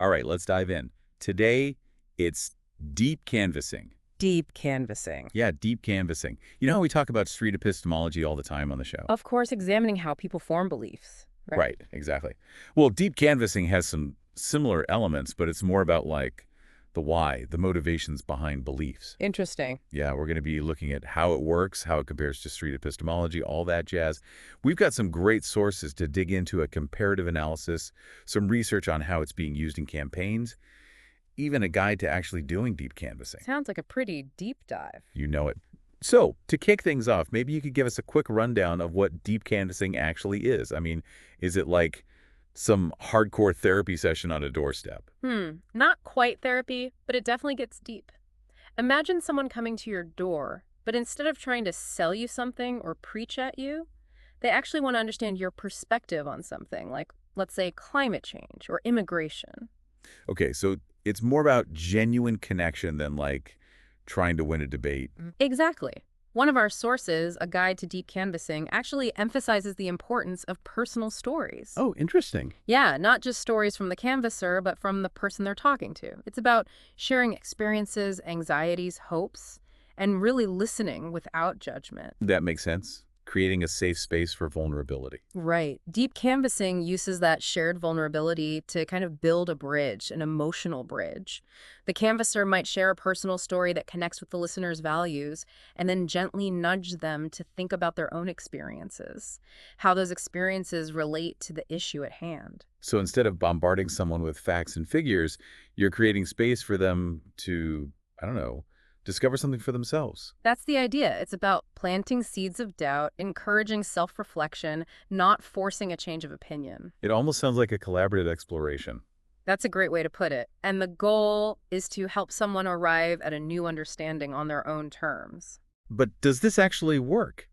All right, let's dive in. Today, it's deep canvassing. Deep canvassing. Yeah, deep canvassing. You know how we talk about street epistemology all the time on the show? Of course, examining how people form beliefs. Right, exactly. Well, deep canvassing has some similar elements, but it's more about like the why, the motivations behind beliefs. Interesting. Yeah, we're going to be looking at how it works, how it compares to street epistemology, all that jazz. We've got some great sources to dig into a comparative analysis, some research on how it's being used in campaigns, even a guide to actually doing deep canvassing. Sounds like a pretty deep dive. You know it. So, to kick things off, maybe you could give us a quick rundown of what deep canvassing actually is. I mean, is it like some hardcore therapy session on a doorstep? Not quite therapy, but it definitely gets deep. Imagine someone coming to your door, but instead of trying to sell you something or preach at you, they actually want to understand your perspective on something, like, let's say, climate change or immigration. Okay, so it's more about genuine connection than like trying to win a debate. Exactly. One of our sources, A Guide to Deep Canvassing, actually emphasizes the importance of personal stories. Oh, interesting. Yeah, not just stories from the canvasser, but from the person they're talking to. It's about sharing experiences, anxieties, hopes, and really listening without judgment. That makes sense. Creating a safe space for vulnerability. Right. Deep canvassing uses that shared vulnerability to kind of build a bridge, an emotional bridge. The canvasser might share a personal story that connects with the listener's values and then gently nudge them to think about their own experiences, how those experiences relate to the issue at hand. So instead of bombarding someone with facts and figures, you're creating space for them to, I don't know, discover something for themselves. That's the idea. It's about planting seeds of doubt, encouraging self-reflection, not forcing a change of opinion. It almost sounds like a collaborative exploration. That's a great way to put it. And the goal is to help someone arrive at a new understanding on their own terms. But does this actually work?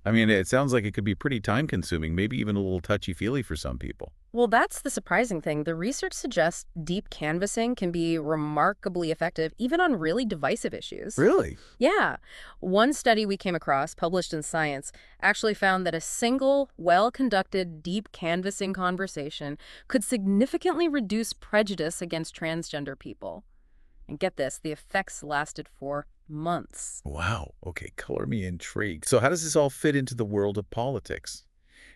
I mean, it sounds like it could be pretty time-consuming, maybe even a little touchy-feely for some people. Well, that's the surprising thing. The research suggests deep canvassing can be remarkably effective even on really divisive issues. Really? Yeah. One study we came across, published in Science, actually found that a single, well-conducted, deep canvassing conversation could significantly reduce prejudice against transgender people. And get this, the effects lasted for months. Wow. Okay, color me intrigued. So how does this all fit into the world of politics?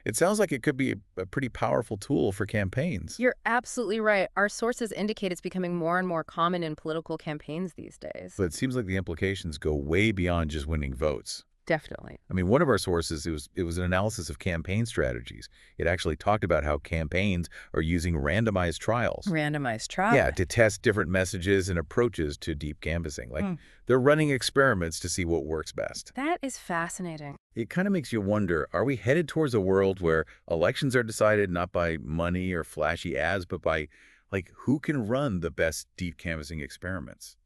It sounds like it could be a pretty powerful tool for campaigns. You're absolutely right. Our sources indicate it's becoming more and more common in political campaigns these days. But it seems like the implications go way beyond just winning votes. Definitely. I mean, one of our sources, it was an analysis of campaign strategies. It actually talked about how campaigns are using randomized trials. Randomized trial? Yeah, to test different messages and approaches to deep canvassing. Like, they're running experiments to see what works best. That is fascinating. It kind of makes you wonder, are we headed towards a world where elections are decided not by money or flashy ads, but by, like, who can run the best deep canvassing experiments?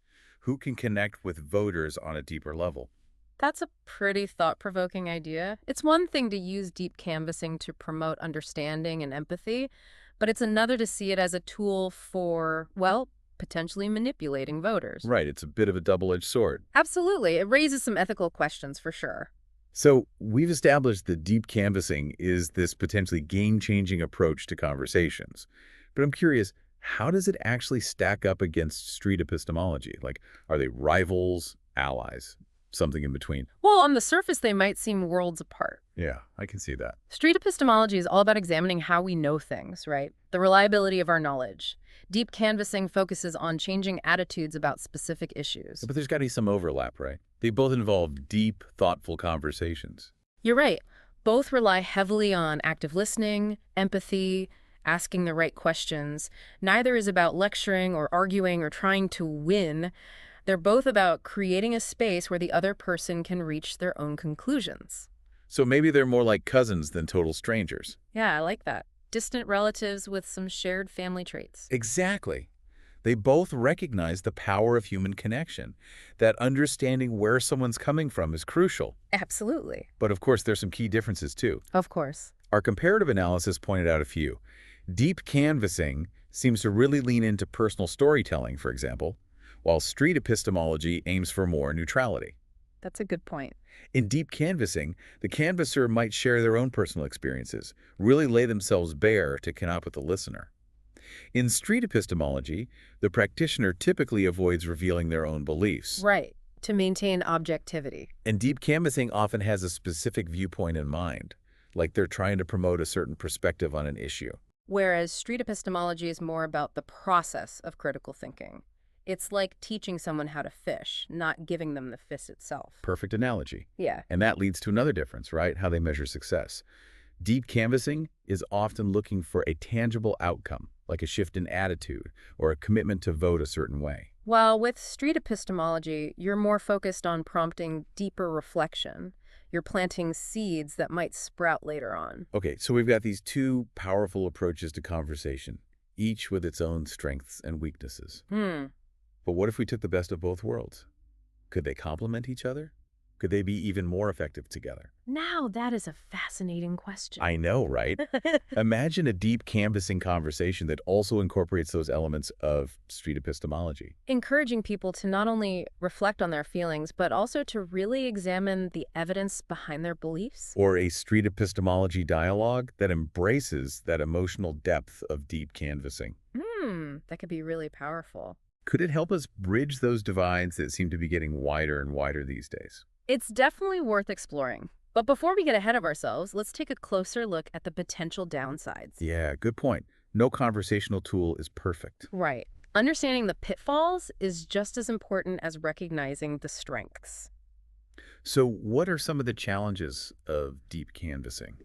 Who can connect with voters on a deeper level? That's a pretty thought-provoking idea. It's one thing to use deep canvassing to promote understanding and empathy, but it's another to see it as a tool for, well, potentially manipulating voters. Right, it's a bit of a double-edged sword. Absolutely. It raises some ethical questions for sure. So we've established that deep canvassing is this potentially game-changing approach to conversations. But I'm curious, how does it actually stack up against street epistemology? Like, are they rivals, allies? Something in between? Well, on the surface, they might seem worlds apart. Yeah, I can see that. Street epistemology is all about examining how we know things, right? The reliability of our knowledge. Deep canvassing focuses on changing attitudes about specific issues. But there's got to be some overlap, right? They both involve deep, thoughtful conversations. You're right. Both rely heavily on active listening, empathy, asking the right questions. Neither is about lecturing or arguing or trying to win. They're both about creating a space where the other person can reach their own conclusions. So maybe they're more like cousins than total strangers. Yeah, I like that. Distant relatives with some shared family traits. Exactly. They both recognize the power of human connection, that understanding where someone's coming from is crucial. Absolutely. But of course, there's some key differences too. Of course. Our comparative analysis pointed out a few. Deep canvassing seems to really lean into personal storytelling, for example, while street epistemology aims for more neutrality. That's a good point. In deep canvassing, the canvasser might share their own personal experiences, really lay themselves bare to connect with the listener. In street epistemology, the practitioner typically avoids revealing their own beliefs. Right. To maintain objectivity. And deep canvassing often has a specific viewpoint in mind, like they're trying to promote a certain perspective on an issue. Whereas street epistemology is more about the process of critical thinking. It's like teaching someone how to fish, not giving them the fish itself. Perfect analogy. Yeah. And that leads to another difference, right? How they measure success. Deep canvassing is often looking for a tangible outcome, like a shift in attitude or a commitment to vote a certain way. While with street epistemology, you're more focused on prompting deeper reflection. You're planting seeds that might sprout later on. Okay, so we've got these two powerful approaches to conversation, each with its own strengths and weaknesses. But what if we took the best of both worlds? Could they complement each other? Could they be even more effective together? Now that is a fascinating question. I know, right? Imagine a deep canvassing conversation that also incorporates those elements of street epistemology. Encouraging people to not only reflect on their feelings, but also to really examine the evidence behind their beliefs. Or a street epistemology dialogue that embraces that emotional depth of deep canvassing. That could be really powerful. Could it help us bridge those divides that seem to be getting wider and wider these days? It's definitely worth exploring. But before we get ahead of ourselves, let's take a closer look at the potential downsides. Yeah, good point. No conversational tool is perfect. Right. Understanding the pitfalls is just as important as recognizing the strengths. So what are some of the challenges of deep canvassing?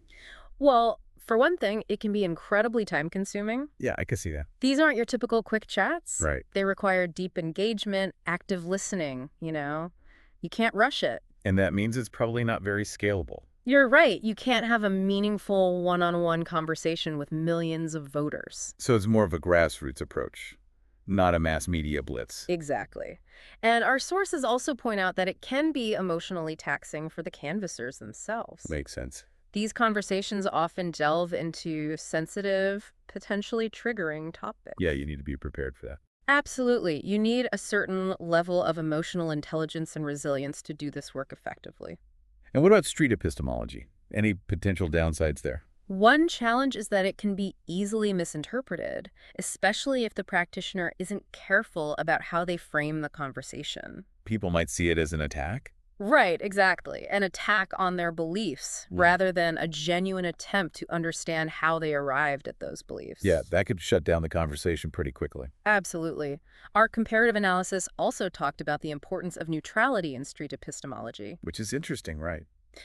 Well, for one thing, it can be incredibly time-consuming. Yeah, I can see that. These aren't your typical quick chats. Right. They require deep engagement, active listening, you know. You can't rush it. And that means it's probably not very scalable. You're right. You can't have a meaningful one-on-one conversation with millions of voters. So it's more of a grassroots approach, not a mass media blitz. Exactly. And our sources also point out that it can be emotionally taxing for the canvassers themselves. Makes sense. These conversations often delve into sensitive, potentially triggering topics. Yeah, you need to be prepared for that. Absolutely. You need a certain level of emotional intelligence and resilience to do this work effectively. And what about street epistemology? Any potential downsides there? One challenge is that it can be easily misinterpreted, especially if the practitioner isn't careful about how they frame the conversation. People might see it as an attack? Right, exactly. An attack on their beliefs rather than a genuine attempt to understand how they arrived at those beliefs. Yeah, that could shut down the conversation pretty quickly. Absolutely. Our comparative analysis also talked about the importance of neutrality in street epistemology. Which is interesting, right?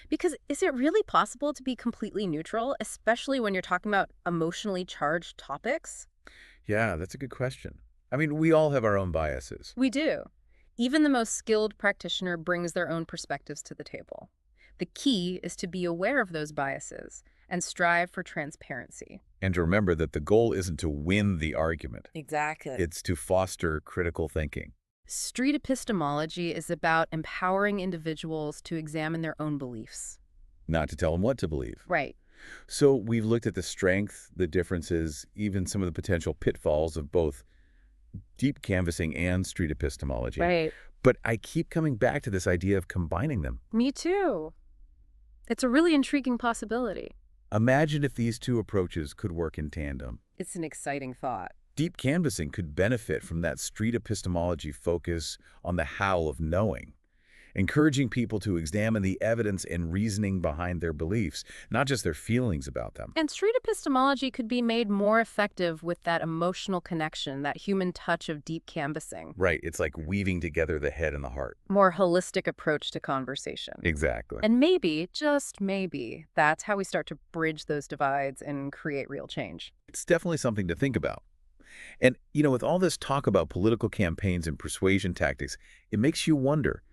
Because is it really possible to be completely neutral, especially when you're talking about emotionally charged topics? Yeah, that's a good question. I mean, we all have our own biases. We do. Even the most skilled practitioner brings their own perspectives to the table. The key is to be aware of those biases and strive for transparency. And to remember that the goal isn't to win the argument. Exactly. It's to foster critical thinking. Street epistemology is about empowering individuals to examine their own beliefs. Not to tell them what to believe. Right. So we've looked at the strength, the differences, even some of the potential pitfalls of both deep canvassing and street epistemology. Right. But I keep coming back to this idea of combining them. Me too. It's a really intriguing possibility. Imagine if these two approaches could work in tandem. It's an exciting thought. Deep canvassing could benefit from that street epistemology focus on the how of knowing, encouraging people to examine the evidence and reasoning behind their beliefs, not just their feelings about them. And street epistemology could be made more effective with that emotional connection, that human touch of deep canvassing. Right, it's like weaving together the head and the heart. More holistic approach to conversation. Exactly. And maybe, just maybe, that's how we start to bridge those divides and create real change. It's definitely something to think about. And, you know, with all this talk about political campaigns and persuasion tactics, it makes you wonder,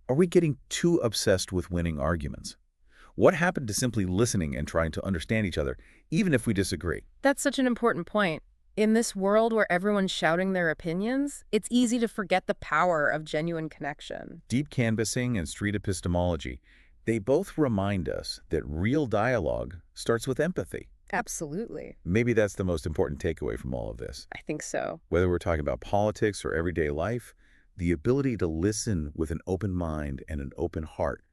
are we getting too obsessed with winning arguments? What happened to simply listening and trying to understand each other, even if we disagree? That's such an important point. In this world where everyone's shouting their opinions, it's easy to forget the power of genuine connection. Deep canvassing and street epistemology, they both remind us that real dialogue starts with empathy. Absolutely. Maybe that's the most important takeaway from all of this. I think so. Whether we're talking about politics or everyday life, the ability to listen with an open mind and an open heart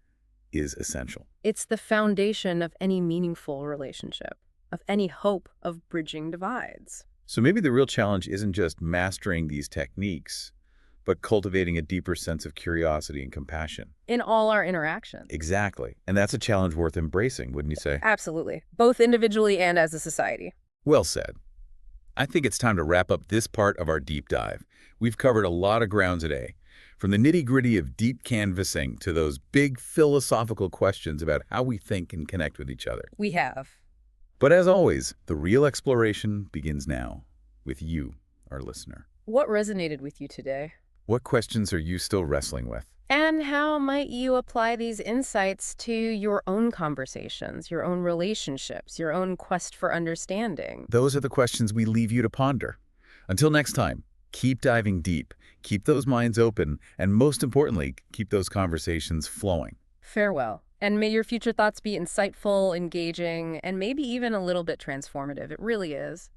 is essential. It's the foundation of any meaningful relationship, of any hope of bridging divides. So maybe the real challenge isn't just mastering these techniques, but cultivating a deeper sense of curiosity and compassion. In all our interactions. Exactly. And that's a challenge worth embracing, wouldn't you say? Absolutely. Both individually and as a society. Well said. I think it's time to wrap up this part of our deep dive. We've covered a lot of ground today, from the nitty-gritty of deep canvassing to those big philosophical questions about how we think and connect with each other. We have. But as always, the real exploration begins now, with you, our listener. What resonated with you today? What questions are you still wrestling with? And how might you apply these insights to your own conversations, your own relationships, your own quest for understanding? Those are the questions we leave you to ponder. Until next time, keep diving deep, keep those minds open, and most importantly, keep those conversations flowing. Farewell. And may your future thoughts be insightful, engaging, and maybe even a little bit transformative. It really is.